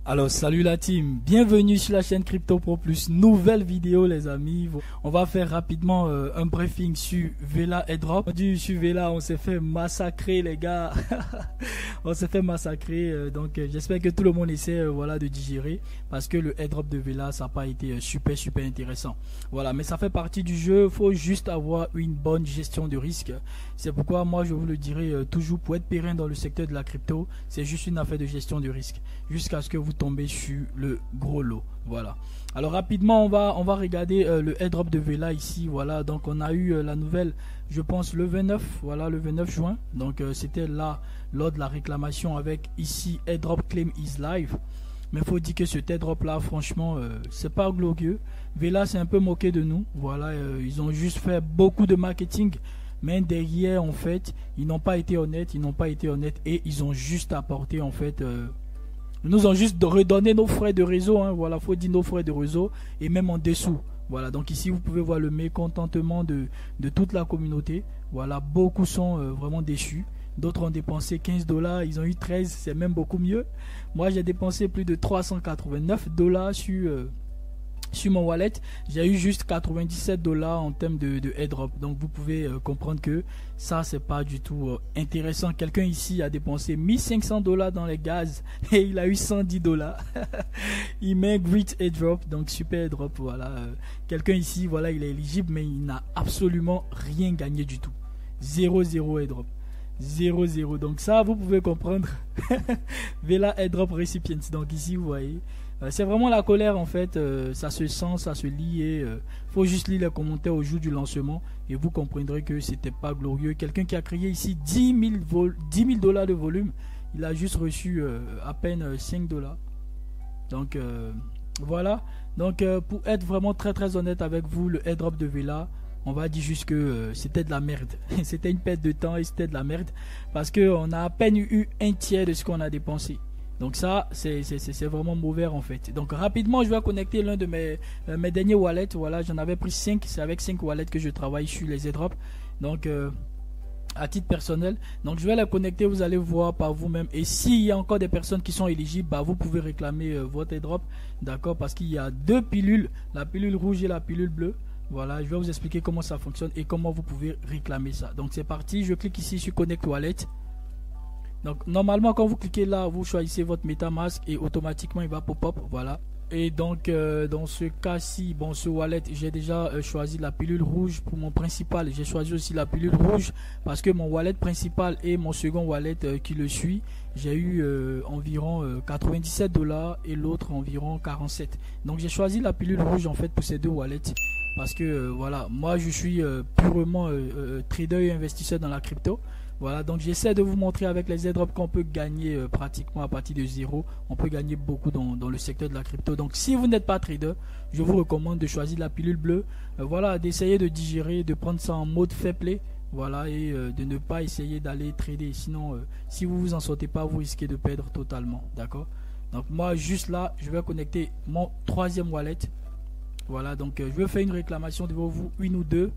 Alors salut la team, bienvenue sur la chaîne Crypto Pro Plus, nouvelle vidéo les amis. On va faire rapidement un briefing sur Vela Airdrop. Sur Vela on s'est fait massacrer les gars, on s'est fait massacrer, donc j'espère que tout le monde essaie voilà, de digérer parce que le airdrop de Vela ça n'a pas été super intéressant. Voilà, mais ça fait partie du jeu, faut juste avoir une bonne gestion de risque. C'est pourquoi moi je vous le dirai toujours, pour être pérenne dans le secteur de la crypto, c'est juste une affaire de gestion de risque jusqu'à ce que vous tombez sur le gros lot. Voilà. Alors rapidement on va regarder le airdrop de Vela ici. Voilà, donc on a eu la nouvelle, je pense le 29, voilà, le 29 juin. Donc c'était là lors de la réclamation avec ici airdrop claim is live. Mais faut dire que cet airdrop là franchement c'est pas glorieux. Vela s'est un peu moqué de nous. Voilà, ils ont juste fait beaucoup de marketing, mais derrière en fait ils n'ont pas été honnêtes, et ils ont juste apporté en fait nous ont juste redonné nos frais de réseau, hein. Voilà, faut dire nos frais de réseau et même en dessous. Voilà, donc ici vous pouvez voir le mécontentement de toute la communauté. Voilà, beaucoup sont vraiment déçus. D'autres ont dépensé 15 $, ils ont eu 13, c'est même beaucoup mieux. Moi j'ai dépensé plus de 389 $ sur mon wallet, j'ai eu juste 97 $ en termes de airdrop. Donc vous pouvez comprendre que ça c'est pas du tout intéressant. Quelqu'un ici a dépensé 1500 $ dans les gaz et il a eu 110 $. Il met great airdrop, donc super airdrop. Voilà, quelqu'un ici, voilà, il est éligible mais il n'a absolument rien gagné du tout. 0 airdrop. 0. Donc ça vous pouvez comprendre. Vela airdrop recipients. Donc ici vous voyez, c'est vraiment la colère en fait, ça se sent, ça se lit, et faut juste lire les commentaires au jour du lancement et vous comprendrez que c'était pas glorieux. Quelqu'un qui a créé ici 10 000 $ de volume, il a juste reçu à peine 5 $. Donc voilà, donc pour être vraiment très honnête avec vous, le airdrop de Vela, on va dire juste que c'était de la merde. C'était une perte de temps et c'était de la merde parce qu'on a à peine eu un tiers de ce qu'on a dépensé. Donc ça c'est vraiment mauvais en fait. Donc rapidement je vais connecter l'un de mes derniers wallets. Voilà, j'en avais pris 5, c'est avec 5 wallets que je travaille sur les airdrops. Donc à titre personnel, donc je vais les connecter, vous allez voir par vous-même. Et s'il y a encore des personnes qui sont éligibles, bah, vous pouvez réclamer votre airdrop, d'accord, parce qu'il y a deux pilules, la pilule rouge et la pilule bleue. Voilà, je vais vous expliquer comment ça fonctionne et comment vous pouvez réclamer ça. Donc c'est parti, je clique ici sur Connect Wallet. Donc normalement quand vous cliquez là, vous choisissez votre MetaMask et automatiquement il va pop-up. Voilà. Et donc dans ce cas-ci, bon, ce wallet, j'ai déjà choisi la pilule rouge pour mon principal. J'ai choisi aussi la pilule rouge parce que mon wallet principal et mon second wallet qui le suit, j'ai eu environ 97 $ et l'autre environ 47. Donc j'ai choisi la pilule rouge en fait pour ces deux wallets. Parce que voilà, moi je suis purement trader et investisseur dans la crypto. Voilà, donc j'essaie de vous montrer avec les airdrops qu'on peut gagner pratiquement à partir de zéro. On peut gagner beaucoup dans le secteur de la crypto. Donc si vous n'êtes pas trader, je vous recommande de choisir la pilule bleue. Voilà, d'essayer de digérer, de prendre ça en mode fair play. Voilà, et de ne pas essayer d'aller trader. Sinon, si vous vous en sortez pas, vous risquez de perdre totalement. D'accord? Donc moi juste là, je vais connecter mon troisième wallet. Voilà, donc je vais faire une réclamation devant vous, une ou deux,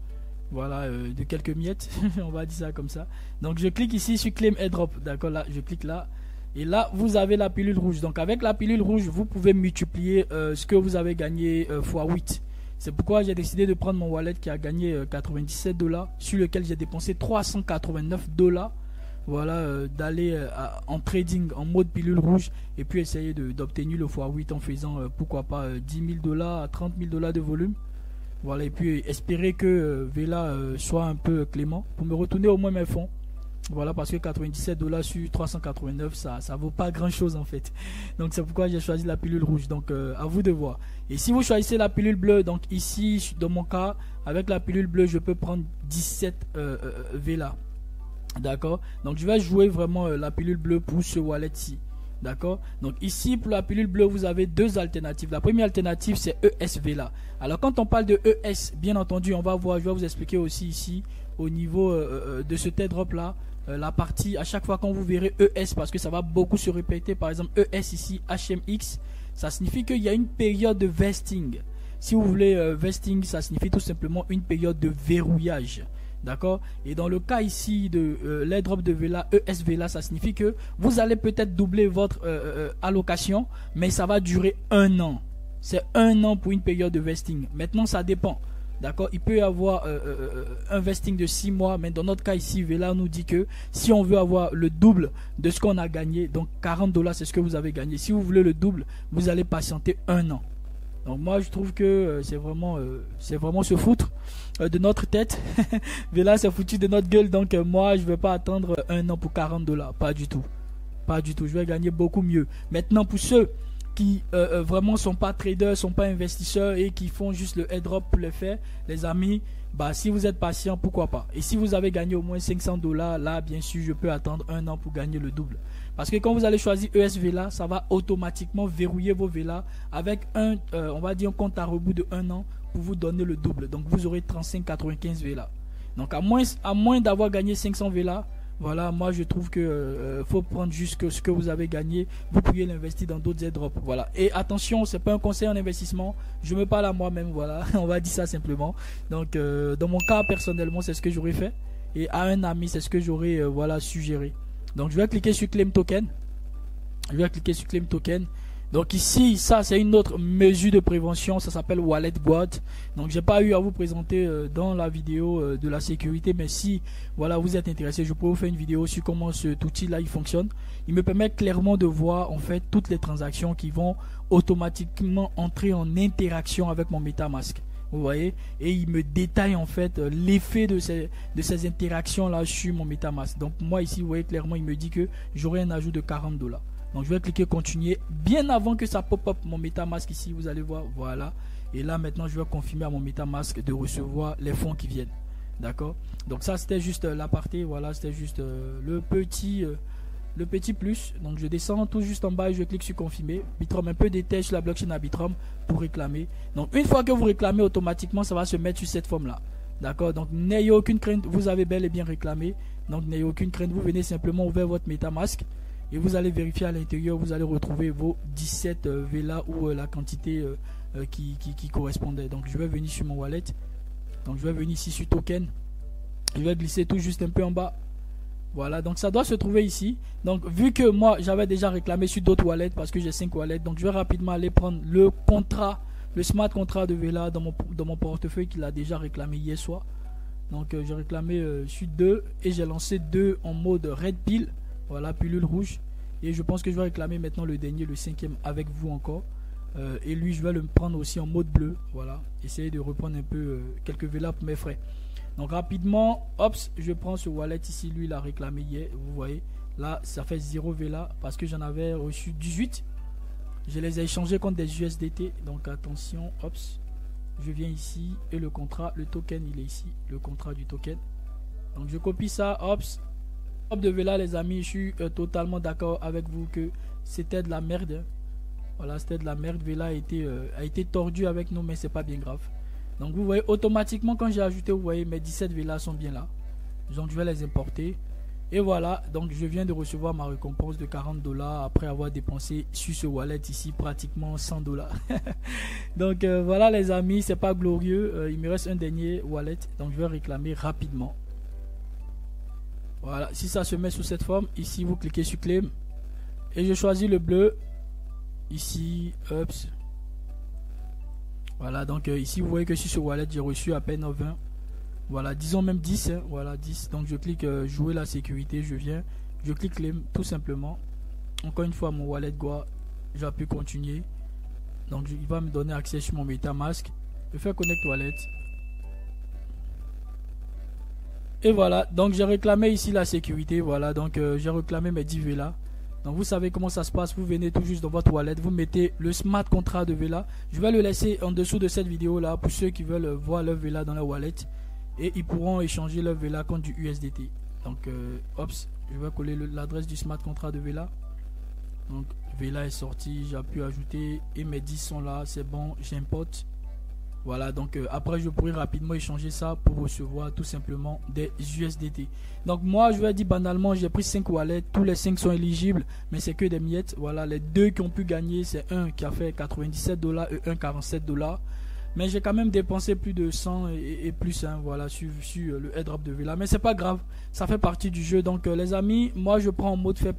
voilà, de quelques miettes, on va dire ça comme ça. Donc je clique ici sur Claim Airdrop, d'accord, là, je clique là, et là, vous avez la pilule rouge. Donc avec la pilule rouge, vous pouvez multiplier ce que vous avez gagné x 8. C'est pourquoi j'ai décidé de prendre mon wallet qui a gagné 97 $, sur lequel j'ai dépensé 389 $. Voilà, d'aller en trading en mode pilule rouge et puis essayer d'obtenir le x8 en faisant pourquoi pas 10 000 $ à 30 000 $ de volume. Voilà, et puis espérer que Vela soit un peu clément pour me retourner au moins mes fonds. Voilà, parce que 97 $ sur 389, ça vaut pas grand chose en fait. Donc c'est pourquoi j'ai choisi la pilule rouge. Donc à vous de voir. Et si vous choisissez la pilule bleue, donc ici dans mon cas, avec la pilule bleue, je peux prendre 17 Vela. D'accord, donc je vais jouer vraiment la pilule bleue pour ce wallet ci. D'accord, donc ici pour la pilule bleue vous avez deux alternatives. La première alternative c'est ES Vela. Alors quand on parle de ES, bien entendu on va voir, je vais vous expliquer aussi ici au niveau de ce airdrop là, la partie à chaque fois quand vous verrez ES, parce que ça va beaucoup se répéter. Par exemple ES ici, HMX, ça signifie qu'il y a une période de vesting. Si vous voulez vesting, ça signifie tout simplement une période de verrouillage. D'accord? Et dans le cas ici de l'airdrop de Vela, ES Vela, ça signifie que vous allez peut-être doubler votre allocation, mais ça va durer 1 an. C'est 1 an pour une période de vesting. Maintenant, ça dépend. D'accord? Il peut y avoir un vesting de 6 mois, mais dans notre cas ici, Vela nous dit que si on veut avoir le double de ce qu'on a gagné, donc 40 $, c'est ce que vous avez gagné. Si vous voulez le double, vous allez patienter 1 an. Donc moi je trouve que c'est vraiment se foutre de notre tête. Vela s'est foutu de notre gueule, donc moi je vais pas attendre 1 an pour 40 $, pas du tout. Pas du tout, je vais gagner beaucoup mieux. Maintenant pour ceux qui vraiment sont pas traders, sont pas investisseurs et qui font juste le airdrop pour le faire, les amis, bah si vous êtes patient, pourquoi pas. Et si vous avez gagné au moins 500 $, là bien sûr je peux attendre 1 an pour gagner le double. Parce que quand vous allez choisir ES Vela, ça va automatiquement verrouiller vos Vela avec on va dire un compte à rebours de 1 an pour vous donner le double. Donc vous aurez 35,95 Vela. Donc à moins d'avoir gagné 500 Vela, voilà, moi je trouve que faut prendre juste ce que vous avez gagné. Vous pouvez l'investir dans d'autres airdrops. Voilà. Et attention, c'est pas un conseil en investissement. Je me parle à moi-même. Voilà, on va dire ça simplement. Donc dans mon cas personnellement, c'est ce que j'aurais fait. Et à un ami, c'est ce que j'aurais voilà suggéré. Donc je vais cliquer sur Claim Token. Je vais cliquer sur Claim Token. Donc ici, ça c'est une autre mesure de prévention, ça s'appelle Wallet Guard. Donc j'ai pas eu à vous présenter dans la vidéo de la sécurité, mais si voilà vous êtes intéressé, je peux vous faire une vidéo sur comment cet outil là il fonctionne. Il me permet clairement de voir en fait toutes les transactions qui vont automatiquement entrer en interaction avec mon MetaMask. Vous voyez, et il me détaille en fait l'effet de ces interactions là sur mon MetaMask. Donc moi ici vous voyez clairement, il me dit que j'aurai un ajout de 40 $. Donc je vais cliquer continuer bien avant que ça pop up mon MetaMask ici, vous allez voir, voilà. Et là maintenant je vais confirmer à mon MetaMask de recevoir les fonds qui viennent. D'accord? Donc ça c'était juste l'aparté, voilà, c'était juste le petit plus. Donc je descends tout juste en bas et je clique sur confirmer. Bitrum, un peu détail sur la blockchain Arbitrum pour réclamer. Donc une fois que vous réclamez, automatiquement ça va se mettre sur cette forme là. D'accord? Donc n'ayez aucune crainte, vous avez bel et bien réclamé. Donc n'ayez aucune crainte, vous venez simplement ouvrir votre MetaMask et vous allez vérifier à l'intérieur, vous allez retrouver vos 17 Vela ou la quantité qui correspondait. Donc je vais venir sur mon wallet. Donc je vais venir ici sur token. Je vais glisser tout juste un peu en bas. Voilà, donc ça doit se trouver ici. Donc vu que moi j'avais déjà réclamé sur d'autres wallets parce que j'ai 5 wallets, donc je vais rapidement aller prendre le contrat, le smart contract de Vela dans mon portefeuille qu'il a déjà réclamé hier soir. Donc j'ai réclamé sur 2 et j'ai lancé 2 en mode red pill. Voilà, pilule rouge. Et je pense que je vais réclamer maintenant le dernier, le 5e avec vous encore. Et lui je vais le prendre aussi en mode bleu. Voilà, essayer de reprendre un peu quelques Vela pour mes frais. Donc rapidement, hop, je prends ce wallet ici, lui il a réclamé hier, vous voyez, là ça fait 0 Vela parce que j'en avais reçu 18. Je les ai échangés contre des USDT, donc attention, hop, je viens ici et le contrat, le token il est ici, le contrat du token. Donc je copie ça, hop de Vela les amis, je suis totalement d'accord avec vous que c'était de la merde. Voilà, c'était de la merde, Vela a été tordu avec nous mais c'est pas bien grave. Donc vous voyez automatiquement quand j'ai ajouté, vous voyez mes 17 Vela sont bien là. Donc je vais les importer. Et voilà, donc je viens de recevoir ma récompense de 40 $ après avoir dépensé sur ce wallet ici pratiquement 100 $. Donc voilà les amis, c'est pas glorieux. Il me reste un dernier wallet, donc je vais réclamer rapidement. Voilà, si ça se met sous cette forme, ici vous cliquez sur claim. Et je choisis le bleu. Ici, hop. Voilà, donc ici vous voyez que sur ce wallet j'ai reçu à peine 20. Voilà, disons même 10, hein, voilà 10. Donc je clique jouer la sécurité, je clique claim tout simplement. Encore une fois mon wallet Goa, j'appuie continuer. Donc il va me donner accès sur mon MetaMask. Je fais connect wallet. Et voilà, donc j'ai réclamé ici la sécurité, voilà, donc j'ai réclamé mes 10 Vela. Donc vous savez comment ça se passe, vous venez tout juste dans votre wallet, vous mettez le smart contract de Vela. Je vais le laisser en dessous de cette vidéo là pour ceux qui veulent voir leur Vela dans leur wallet. Et ils pourront échanger leur Vela contre du USDT. Donc hop, je vais coller l'adresse du smart contract de Vela. Donc Vela est sorti, j'appuie ajouter et mes 10 sont là, c'est bon, j'importe. Voilà, donc après je pourrai rapidement échanger ça pour recevoir tout simplement des USDT. Donc moi je vais dire banalement, j'ai pris 5 wallets, tous les 5 sont éligibles, mais c'est que des miettes. Voilà, les deux qui ont pu gagner, c'est un qui a fait 97 $ et un 47 $. Mais j'ai quand même dépensé plus de 100 et plus, hein, voilà, sur le airdrop de Vela. Mais c'est pas grave, ça fait partie du jeu. Donc les amis, moi je prends en mode fair play.